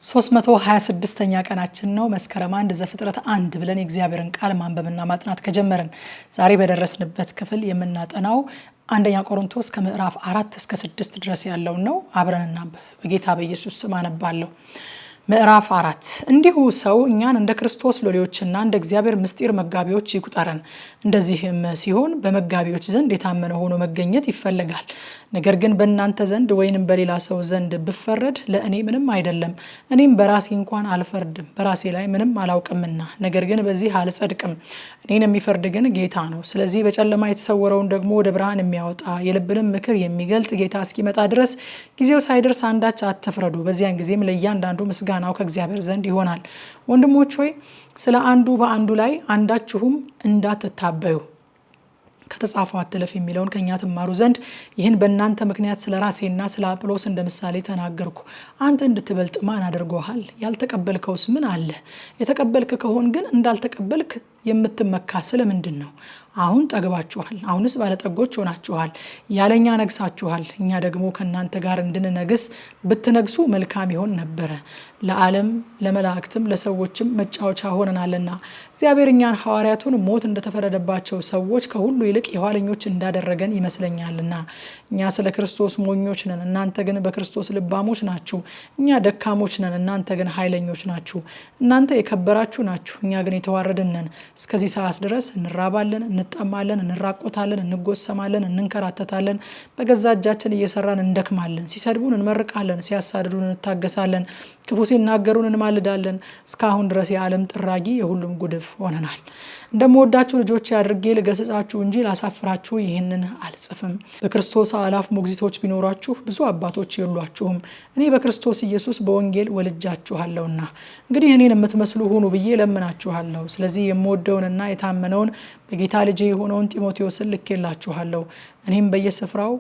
326ኛ ቀናችን ነው። መስከረም 1 ዘፍጥረት 1 ብለን የእግዚአብሔርን ቃል ማንበብና ማጥናት ከጀመርን ዛሬ በደረስንበት ክፍል የምናጠናው አንደኛ ቆሮንቶስ ከምዕራፍ 4 እስከ 6 ድረስ ያለው ነው። አብረን እናንብብ። በጌታ በኢየሱስ ስም አነባለሁ። ምዕራፍ 4 እንዲሁ ሰው እኛን እንደ ክርስቶስ ሎሌዎችና እንደ እግዚአብሔር ምስጢር መጋቢዎች ይቁጠረን። እንደዚህም ሲሆን በመጋቢዎች ዘንድ የታመነ ሆኖ መገኘት ይፈልጋል። ነገር ግን በእናንተ ዘንድ ወይንም በሌላ ሰው ዘንድ ብፈረድ ለእኔ ምንም አይደለም። እኔም በራሴ እንኳን አልፈርድም፣ በራሴ ላይ ምንም አላውቅምና። ነገር ግን በዚህ አልጸድቅም። እኔን የሚፈርድ ግን ጌታ ነው። ስለዚህ በጨለማ የተሰወረውን ደግሞ ወደ ብርሃን የሚያወጣ የልብንም ምክር የሚገልጥ ጌታ እስኪመጣ ድረስ ጊዜው ሳይደርስ አንዳች አትፍረዱ። በዚያን ጊዜም ለእያንዳንዱ ምስጋናው ከእግዚአብሔር ዘንድ ይሆናል። ወንድሞች ሆይ ስለ አንዱ በአንዱ ላይ አንዳችሁም እንዳትታበዩ ከተጻፈው አትለፍ የሚለውን ከኛ ትማሩ ዘንድ ይህን በእናንተ ምክንያት ስለ ራሴና ስለ አጵሎስ እንደ ምሳሌ ተናገርኩ። አንተ እንድትበልጥ ማን አድርጎሃል? ያልተቀበልከውስ ምን አለ? የተቀበልክ ከሆን ግን እንዳልተቀበልክ የምትመካ ስለምንድን ነው? አሁን ጠግባችኋል፣ አሁንስ ባለጠጎች ሆናችኋል፣ ያለኛ ነግሳችኋል። እኛ ደግሞ ከእናንተ ጋር እንድንነግስ ብትነግሱ መልካም ይሆን ነበረ። ለዓለም ለመላእክትም ለሰዎችም መጫወቻ ሆነናልና። እግዚአብሔር እኛን ሐዋርያቱን ሞት እንደተፈረደባቸው ሰዎች ከሁሉ ይልቅ የኋለኞች እንዳደረገን ይመስለኛልና። እኛ ስለ ክርስቶስ ሞኞች ነን፣ እናንተ ግን በክርስቶስ ልባሞች ናችሁ። እኛ ደካሞች ነን፣ እናንተ ግን ኃይለኞች ናችሁ። እናንተ የከበራችሁ ናችሁ፣ እኛ ግን የተዋረድን ነን። እስከዚህ ሰዓት ድረስ እንራባለን፣ እንጠማለን፣ እንራቆታለን፣ እንጎሰማለን፣ እንንከራተታለን። በገዛ እጃችን እየሰራን እንደክማለን። ሲሰድቡን እንመርቃለን፣ ሲያሳድዱን እንታገሳለን፣ ክፉ ሲናገሩን እንማልዳለን። እስካሁን ድረስ የዓለም ጥራጊ የሁሉም ጉድፍ ሆነናል። እንደምወዳችሁ ልጆች አድርጌ ልገስጻችሁ እንጂ ላሳፍራችሁ ይህንን አልጽፍም። በክርስቶስ አላፍ ሞግዚቶች ቢኖራችሁ ብዙ አባቶች የሏችሁም። እኔ በክርስቶስ ኢየሱስ በወንጌል ወልጃችኋለሁና እንግዲህ እኔን የምትመስሉ ሁኑ ብዬ ለምናችኋለሁ። ስለዚህ የምወደውንና የታመነውን በጌታ ልጄ የሆነውን ጢሞቴዎስን ልኬላችኋለሁ። እኔም በየስፍራው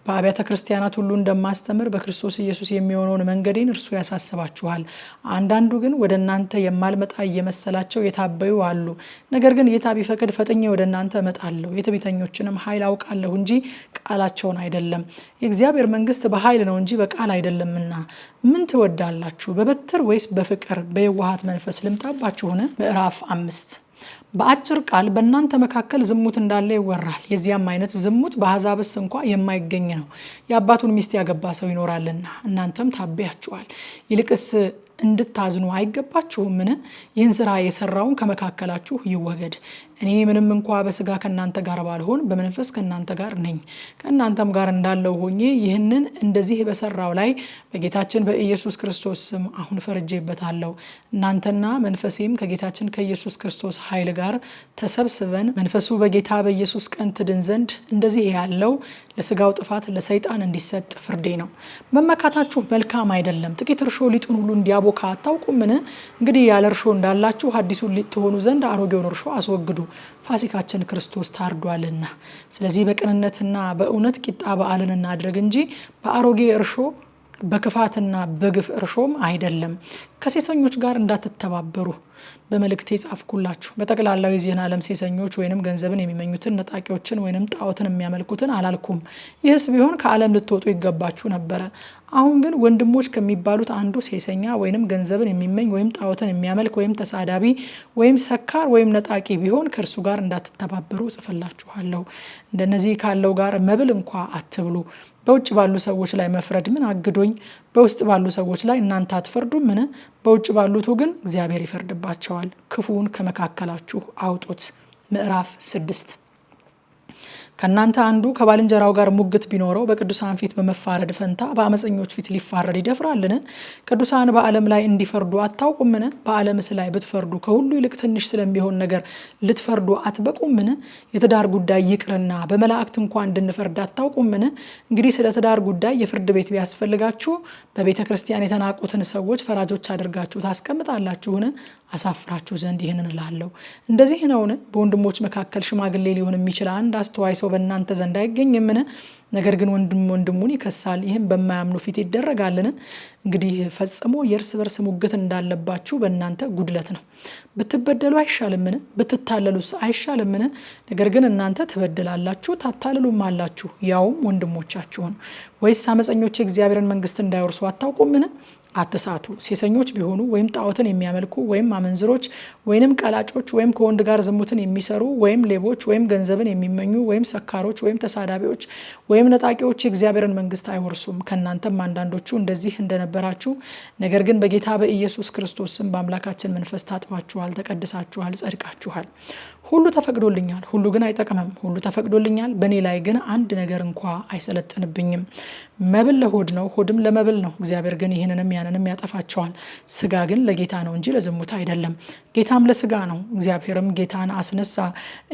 በአብያተ ክርስቲያናት ሁሉ እንደማስተምር በክርስቶስ ኢየሱስ የሚሆነውን መንገዴን እርሱ ያሳስባችኋል። አንዳንዱ ግን ወደ እናንተ የማልመጣ እየመሰላቸው የታበዩ አሉ። ነገር ግን ጌታ ቢፈቅድ ፈጥኜ ወደ እናንተ እመጣለሁ። የትዕቢተኞችንም ኃይል አውቃለሁ እንጂ ቃላቸውን አይደለም። የእግዚአብሔር መንግስት በኃይል ነው እንጂ በቃል አይደለምና። ምን ትወዳላችሁ? በበትር ወይስ በፍቅር በየዋሃት መንፈስ ልምጣባችሁን? ምዕራፍ 5 በአጭር ቃል በእናንተ መካከል ዝሙት እንዳለ ይወራል። የዚያም አይነት ዝሙት በአሕዛብስ እንኳ የማይገኝ ነው። የአባቱን ሚስት ያገባ ሰው ይኖራልና። እናንተም ታበያችኋል። ይልቅስ እንድታዝኑ አይገባችሁምን? ይህን ስራ የሰራውን ከመካከላችሁ ይወገድ። እኔ ምንም እንኳ በስጋ ከእናንተ ጋር ባልሆን በመንፈስ ከእናንተ ጋር ነኝ። ከእናንተም ጋር እንዳለው ሆኜ ይህንን እንደዚህ በሰራው ላይ በጌታችን በኢየሱስ ክርስቶስ ስም አሁን ፈርጄበታለሁ። እናንተና መንፈሴም ከጌታችን ከኢየሱስ ክርስቶስ ኃይል ጋር ተሰብስበን መንፈሱ በጌታ በኢየሱስ ቀን ትድን ዘንድ እንደዚህ ያለው ለስጋው ጥፋት ለሰይጣን እንዲሰጥ ፍርዴ ነው። መመካታችሁ መልካም አይደለም። ጥቂት እርሾ ሊጡን ሁሉ እንዲያቦካ አታውቁምን? እንግዲህ ያለ እርሾ እንዳላችሁ አዲሱን ሊጥ ትሆኑ ዘንድ አሮጌውን እርሾ አስወግዱ። ፋሲካችን ክርስቶስ ታርዷልና። ስለዚህ በቅንነትና በእውነት ቂጣ በዓልን እናድርግ እንጂ በአሮጌ እርሾ በክፋትና በግፍ እርሾም አይደለም። ከሴሰኞች ጋር እንዳትተባበሩ በመልእክቴ ጻፍኩላችሁ። በጠቅላላው የዚህን ዓለም ሴሰኞች ወይንም ገንዘብን የሚመኙትን፣ ነጣቂዎችን ወይንም ጣዖትን የሚያመልኩትን አላልኩም። ይህስ ቢሆን ከዓለም ልትወጡ ይገባችሁ ነበረ። አሁን ግን ወንድሞች ከሚባሉት አንዱ ሴሰኛ ወይንም ገንዘብን የሚመኝ ወይም ጣዖትን የሚያመልክ ወይም ተሳዳቢ ወይም ሰካር ወይም ነጣቂ ቢሆን ከእርሱ ጋር እንዳትተባበሩ ጽፍላችኋለሁ። እንደነዚህ ካለው ጋር መብል እንኳ አትብሉ። በውጭ ባሉ ሰዎች ላይ መፍረድ ምን አግዶኝ? በውስጥ ባሉ ሰዎች ላይ እናንተ አትፈርዱምን? በውጭ ባሉቱ ግን እግዚአብሔር ይፈርድባቸዋል። ክፉውን ከመካከላችሁ አውጡት። ምዕራፍ 6 ከእናንተ አንዱ ከባልንጀራው ጋር ሙግት ቢኖረው በቅዱሳን ፊት በመፋረድ ፈንታ በአመፀኞች ፊት ሊፋረድ ይደፍራልን? ቅዱሳን በዓለም ላይ እንዲፈርዱ አታውቁምን? በዓለምስ ላይ ብትፈርዱ ከሁሉ ይልቅ ትንሽ ስለሚሆን ነገር ልትፈርዱ አትበቁምን? የትዳር ጉዳይ ይቅርና በመላእክት እንኳን እንድንፈርድ አታውቁምን? እንግዲህ ስለ ትዳር ጉዳይ የፍርድ ቤት ቢያስፈልጋችሁ በቤተ ክርስቲያን የተናቁትን ሰዎች ፈራጆች አድርጋችሁ ታስቀምጣላችሁን? አሳፍራችሁ ዘንድ ይህንን እላለሁ። እንደዚህ ነውን? በወንድሞች መካከል ሽማግሌ ሊሆን የሚችል አንድ አስተዋይ ሰው በእናንተ ዘንድ አይገኝምን? ነገር ግን ወንድም ወንድሙን ይከሳል። ይህም በማያምኑ ፊት ይደረጋልን? እንግዲህ ፈጽሞ የእርስ በርስ ሙግት እንዳለባችሁ በእናንተ ጉድለት ነው። ብትበደሉ አይሻልምን? ብትታለሉስ አይሻልምን? ነገር ግን እናንተ ትበድላላችሁ ታታልሉም አላችሁ፣ ያውም ወንድሞቻችሁን። ወይስ አመፀኞች የእግዚአብሔርን መንግስት እንዳይወርሱ አታውቁምን? አትሳቱ። ሴሰኞች ቢሆኑ ወይም ጣዖትን የሚያመልኩ ወይም አመንዝሮች ወይም ቀላጮች ወይም ከወንድ ጋር ዝሙትን የሚሰሩ ወይም ሌቦች ወይም ገንዘብን የሚመኙ ወይም ሰካሮች ወይም ተሳዳቢዎች ወይም ነጣቂዎች የእግዚአብሔርን መንግስት አይወርሱም። ከእናንተም አንዳንዶቹ እንደዚህ እንደነበራችሁ፣ ነገር ግን በጌታ በኢየሱስ ክርስቶስ ስም በአምላካችን መንፈስ ታጥባችኋል፣ ተቀድሳችኋል፣ ጸድቃችኋል። ሁሉ ተፈቅዶልኛል፣ ሁሉ ግን አይጠቅምም። ሁሉ ተፈቅዶልኛል፣ በእኔ ላይ ግን አንድ ነገር እንኳ አይሰለጥንብኝም። መብል ለሆድ ነው፣ ሆድም ለመብል ነው። እግዚአብሔር ግን ይህንንም ያንንም ያጠፋቸዋል። ስጋ ግን ለጌታ ነው እንጂ ለዝሙት አይደለም፣ ጌታም ለስጋ ነው። እግዚአብሔርም ጌታን አስነሳ፣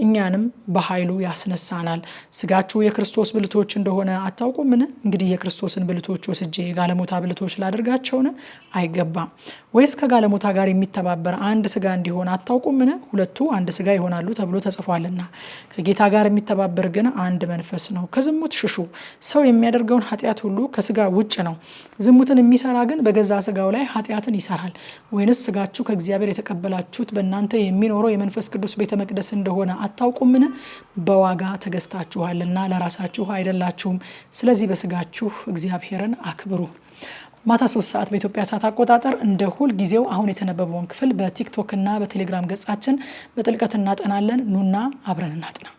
እኛንም በኃይሉ ያስነሳናል። ስጋችሁ የክርስቶስ ብልቶች እንደሆነ አታውቁምን? እንግዲህ የክርስቶስን ብልቶች ወስጄ የጋለሞታ ብልቶች ላደርጋቸውን? አይገባም። ወይስ ከጋለሞታ ጋር የሚተባበር አንድ ስጋ እንዲሆን አታውቁምን? ሁለቱ አንድ ስጋ ይሆናሉ ተብሎ ተጽፏልና። ከጌታ ጋር የሚተባበር ግን አንድ መንፈስ ነው። ከዝሙት ሽሹ። ሰው የሚያደርገውን ኃጢአት ሁሉ ከስጋ ውጭ ነው። ዝሙትን የሚሰራ ግን በገዛ ስጋው ላይ ኃጢአትን ይሰራል። ወይንስ ስጋችሁ ከእግዚአብሔር የተቀበላችሁት በእናንተ የሚኖረው የመንፈስ ቅዱስ ቤተ መቅደስ እንደሆነ አታውቁምን? በዋጋ ተገዝታችኋልና ለራሳችሁ አይደላችሁም። ስለዚህ በስጋችሁ እግዚአብሔርን አክብሩ። ማታ 3 ሰዓት በኢትዮጵያ ሰዓት አቆጣጠር እንደ ሁል ጊዜው አሁን የተነበበውን ክፍል በቲክቶክ እና በቴሌግራም ገጻችን በጥልቀት እናጠናለን። ኑና አብረን እናጥና።